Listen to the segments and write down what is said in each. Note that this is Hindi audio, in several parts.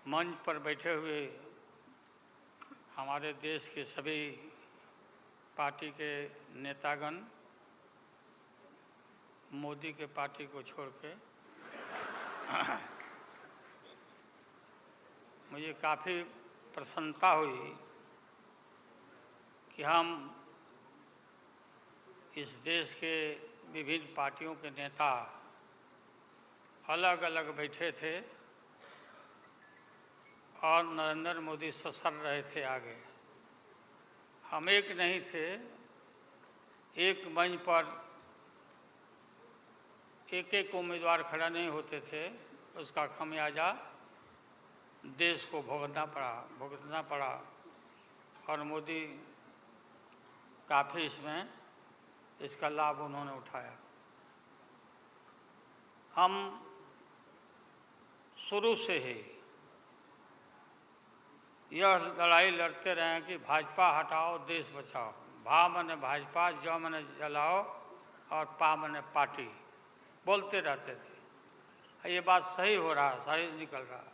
मंच पर बैठे हुए हमारे देश के सभी पार्टी के नेतागण, मोदी के पार्टी को छोड़ के मुझे काफ़ी प्रसन्नता हुई कि हम इस देश के विभिन्न पार्टियों के नेता अलग अलग बैठे थे और नरेंद्र मोदी ससर रहे थे आगे। हम एक नहीं थे, एक मंच पर एक एक उम्मीदवार खड़ा नहीं होते थे। उसका खमियाजा देश को भुगतना पड़ा और मोदी काफ़ी इसका लाभ उन्होंने उठाया। हम शुरू से ही यह लड़ाई लड़ते रहे हैं कि भाजपा हटाओ देश बचाओ। भा मने भाजपा, ज मने जलाओ और पा मने पार्टी बोलते रहते थे। ये बात सही हो रहा, सही निकल रहा।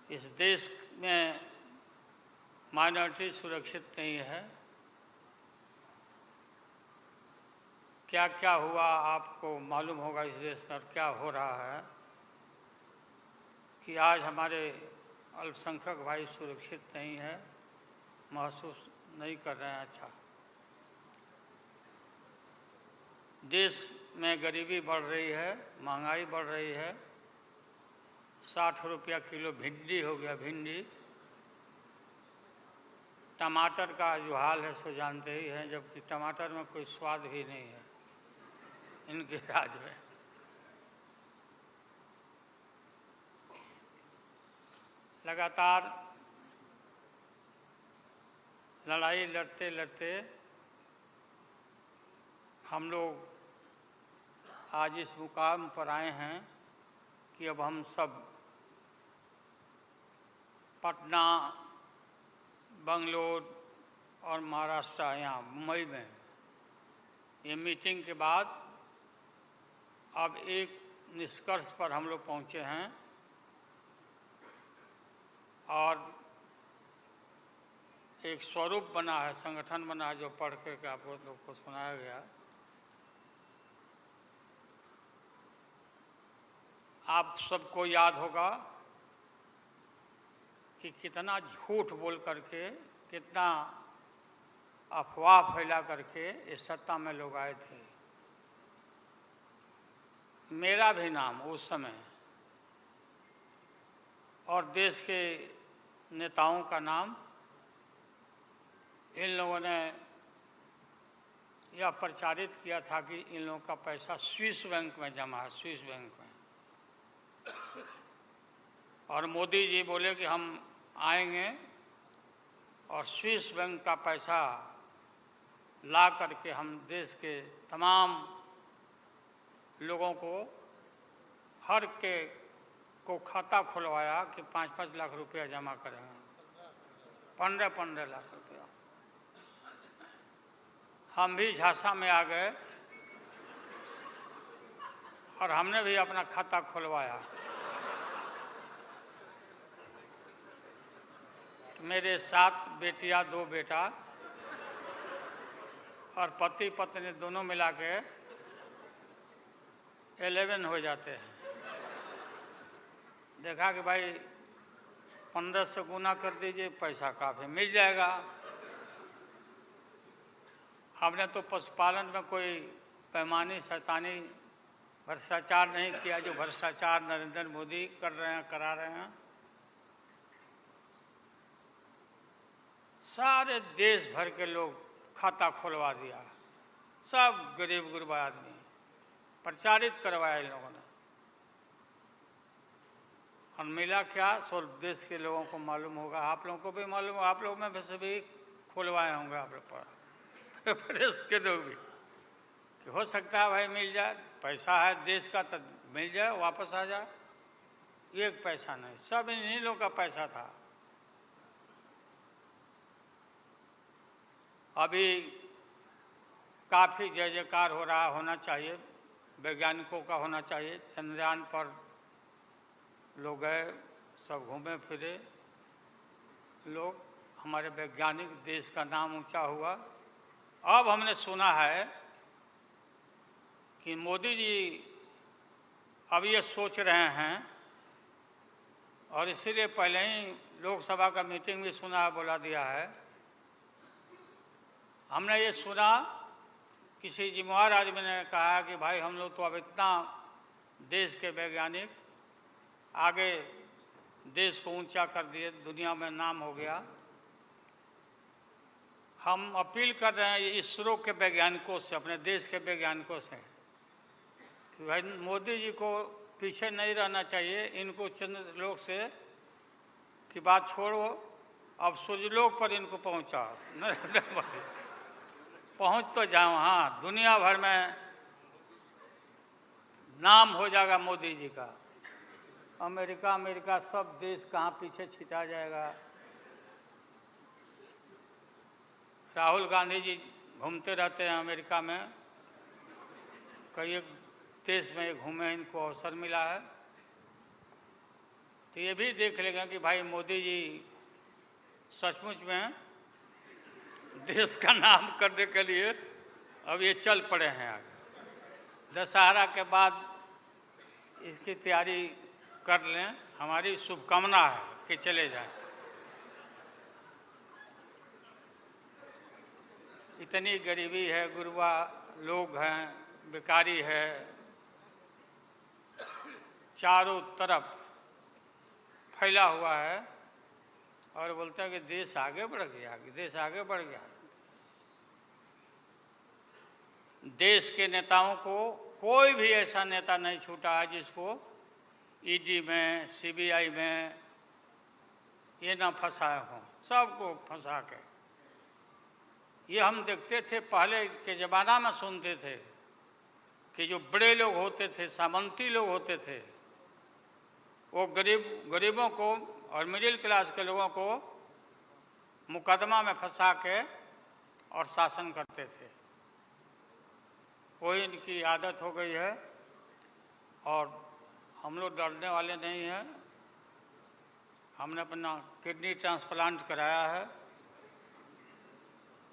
इस देश में माइनॉरिटी सुरक्षित नहीं है। क्या क्या हुआ आपको मालूम होगा इस देश में, और क्या हो रहा है कि आज हमारे अल्पसंख्यक भाई सुरक्षित नहीं है, महसूस नहीं कर रहे हैं। अच्छा, देश में गरीबी बढ़ रही है, महंगाई बढ़ रही है। 60 रुपया किलो भिंडी हो गया। भिंडी, टमाटर का जो हाल है सो जानते ही हैं, जबकि टमाटर में कोई स्वाद भी नहीं है इनके राज में। लगातार लड़ाई लड़ते लड़ते हम लोग आज इस मुकाम पर आए हैं कि अब हम सब पटना, बंगलोर और महाराष्ट्र, यहाँ मुंबई में ये मीटिंग के बाद अब एक निष्कर्ष पर हम लोग पहुँचे हैं और एक स्वरूप बना है, संगठन बना है, जो पढ़ के आप लोग को सुनाया गया। आप सबको याद होगा कि कितना झूठ बोल करके, कितना अफवाह फैला करके इस सत्ता में लोग आए थे। मेरा भी नाम उस समय और देश के नेताओं का नाम, इन लोगों ने यह प्रचारित किया था कि इन लोगों का पैसा स्विस बैंक में जमा है, स्विस बैंक में। और मोदी जी बोले कि हम आएंगे और स्विस बैंक का पैसा ला करके हम देश के तमाम लोगों को, हर के को खाता खुलवाया कि 5-5 लाख रुपया जमा करेंगे। 15-15 लाख रुपया। हम भी झांसा में आ गए और हमने भी अपना खाता खुलवाया। मेरे 7 बेटियां, 2 बेटा और पति पत्नी दोनों मिला के 11 हो जाते हैं। देखा कि भाई 15 से गुना कर दीजिए, पैसा काफ़ी मिल जाएगा। हमने तो पशुपालन में कोई पैमानी शैतानी भ्रष्टाचार नहीं किया, जो भ्रष्टाचार नरेंद्र मोदी कर रहे हैं, करा रहे हैं। सारे देश भर के लोग खाता खुलवा दिया, सब गरीब गुरबा आदमी प्रचारित करवाया इन लोगों ने। और मिला क्या, सो देश के लोगों को मालूम होगा, आप लोगों को भी मालूम होगा, आप लोग में वैसे भी खुलवाए होंगे, आप लोग पर प्रेस के लोग भी, कि हो सकता है भाई मिल जाए, पैसा है देश का तो मिल जाए, वापस आ जाए। एक पैसा नहीं, सब इन्हीं लोगों का पैसा था। अभी काफ़ी जय जयकार हो रहा, होना चाहिए, वैज्ञानिकों का होना चाहिए। चंद्रयान पर लोग गए, सब घूमे फिरे लोग, हमारे वैज्ञानिक, देश का नाम ऊंचा हुआ। अब हमने सुना है कि मोदी जी अब ये सोच रहे हैं, और इसीलिए पहले ही लोकसभा का मीटिंग भी सुना है, बुला दिया है। हमने ये सुना, किसी जिम्मेवार आदमी ने कहा कि भाई हम लोग तो अब इतना देश के वैज्ञानिक आगे देश को ऊंचा कर दिए, दुनिया में नाम हो गया। हम अपील कर रहे हैं इसरो के वैज्ञानिकों से, अपने देश के वैज्ञानिकों से, कि भाई मोदी जी को पीछे नहीं रहना चाहिए। इनको चंद्रलोक से की बात छोड़ो, अब सूर्यलोक पर इनको पहुंचाओ। नरेंद्र मोदी पहुंच तो जाओ, हाँ, दुनिया भर में नाम हो जाएगा मोदी जी का। अमेरिका सब देश कहाँ पीछे छिटा जाएगा। राहुल गांधी जी घूमते रहते हैं अमेरिका में, कई देश में घूमे, इनको अवसर मिला है। तो ये भी देख लेंगे कि भाई मोदी जी सचमुच में देश का नाम करने के लिए अब ये चल पड़े हैं आगे। दशहरा के बाद इसकी तैयारी कर लें, हमारी शुभकामना है कि चले जाएं। इतनी गरीबी है, गुरबा लोग हैं, बेकारी है, चारों तरफ फैला हुआ है, और बोलते हैं कि देश आगे बढ़ गया, देश आगे बढ़ गया। देश के नेताओं को कोई भी ऐसा नेता नहीं छूटा है जिसको ईडी में, सीबीआई में ये ना फंसाए हों, सबको फंसा के। ये हम देखते थे, पहले के ज़माना में सुनते थे कि जो बड़े लोग होते थे, सामंती लोग होते थे, वो गरीबों को और मिडिल क्लास के लोगों को मुकदमा में फंसा के और शासन करते थे। वही इनकी आदत हो गई है, और हम लोग डरने वाले नहीं हैं। हमने अपना किडनी ट्रांसप्लांट कराया है,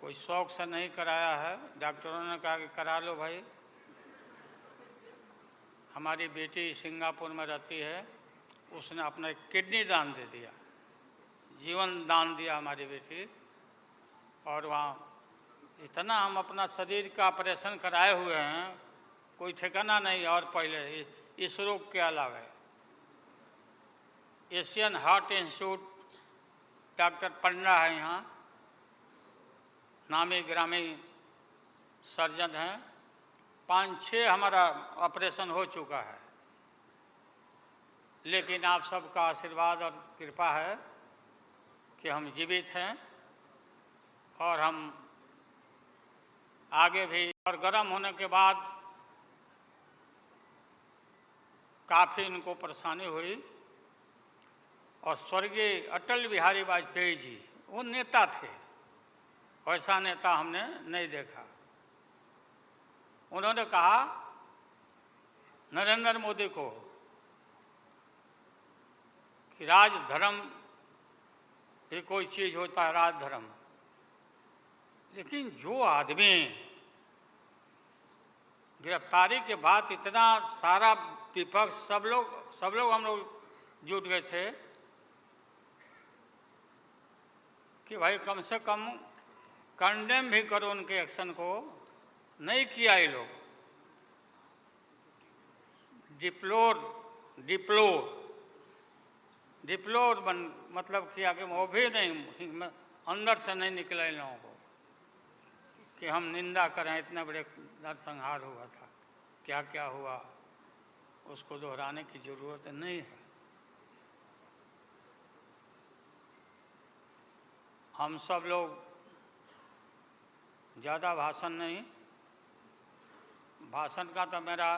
कोई शौक से नहीं कराया है। डॉक्टरों ने कहा कि करा लो भाई। हमारी बेटी सिंगापुर में रहती है, उसने अपना एक किडनी दान दे दिया, जीवन दान दिया हमारी बेटी। और वहाँ इतना हम अपना शरीर का ऑपरेशन कराए हुए हैं, कोई ठिकाना नहीं। और पहले इस रोग के अलावा एशियन हार्ट इंस्टीट्यूट, डॉक्टर पंडा है यहाँ, नामी ग्रामी सर्जन हैं। 5-6 हमारा ऑपरेशन हो चुका है, लेकिन आप सबका आशीर्वाद और कृपा है कि हम जीवित हैं, और हम आगे भी। और गर्म होने के बाद काफ़ी इनको परेशानी हुई, और स्वर्गीय अटल बिहारी वाजपेयी जी, वो नेता थे, वैसा नेता हमने नहीं देखा। उन्होंने कहा नरेंद्र मोदी को कि राजधर्म भी कोई चीज़ होता है, राजधर्म। लेकिन जो आदमी गिरफ्तारी के बाद इतना सारा विपक्ष, सब लोग हम लोग जुट गए थे कि भाई कम से कम कंडेम भी करो उनके एक्शन को। नहीं किया ये लोग। डिप्लोर मतलब किया कि वो भी नहीं, अंदर से नहीं निकला इन लोगों को कि हम निंदा करें, इतने बड़े नरसंहार हुआ था, क्या क्या हुआ, उसको दोहराने की ज़रूरत नहीं है। हम सब लोग ज़्यादा भाषण नहीं, भाषण का तो मेरा,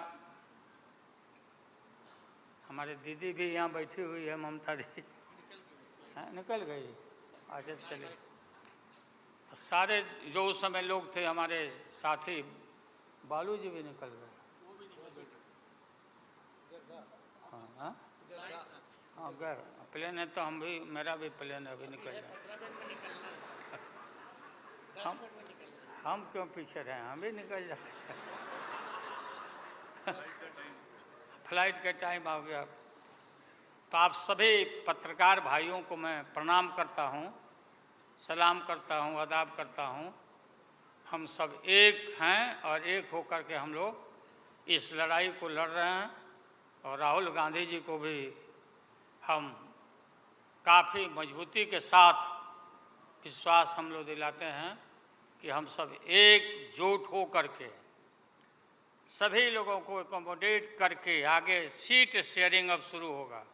हमारी दीदी भी यहाँ बैठी हुई है, ममता दी, निकल गई। अच्छा चलिए, तो सारे जो उस समय लोग थे हमारे साथी, बालू जी भी निकल गए। हाँ अगर प्लेन है तो हम भी, मेरा भी प्लेन अभी निकल जाए। हम क्यों पीछे रहे, हम भी निकल जाते हैं। फ्लाइट का टाइम आ गया। तो आप सभी पत्रकार भाइयों को मैं प्रणाम करता हूं, सलाम करता हूं, आदाब करता हूं। हम सब एक हैं और एक होकर के हम लोग इस लड़ाई को लड़ रहे हैं। और राहुल गांधी जी को भी हम काफ़ी मजबूती के साथ विश्वास हम लोग दिलाते हैं कि हम सब एकजुट हो करके सभी लोगों को एकोमोडेट करके आगे सीट शेयरिंग अब शुरू होगा।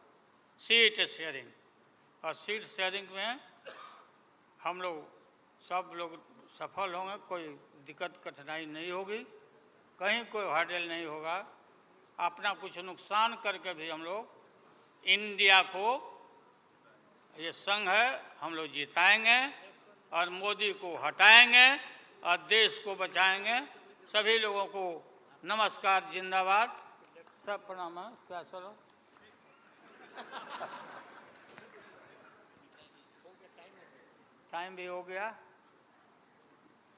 सीट शेयरिंग, और सीट शेयरिंग में हम लोग सब लोग सफल होंगे, कोई दिक्कत कठिनाई नहीं होगी, कहीं कोई हर्डल नहीं होगा। अपना कुछ नुकसान करके भी हम लोग इंडिया को, ये संघ है, हम लोग जिताएंगे और मोदी को हटाएंगे और देश को बचाएंगे। सभी लोगों को नमस्कार, जिंदाबाद, सब प्रणाम है। क्या चलो टाइम भी हो गया,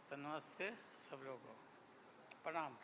तो नमस्ते सब लोगों को, प्रणाम।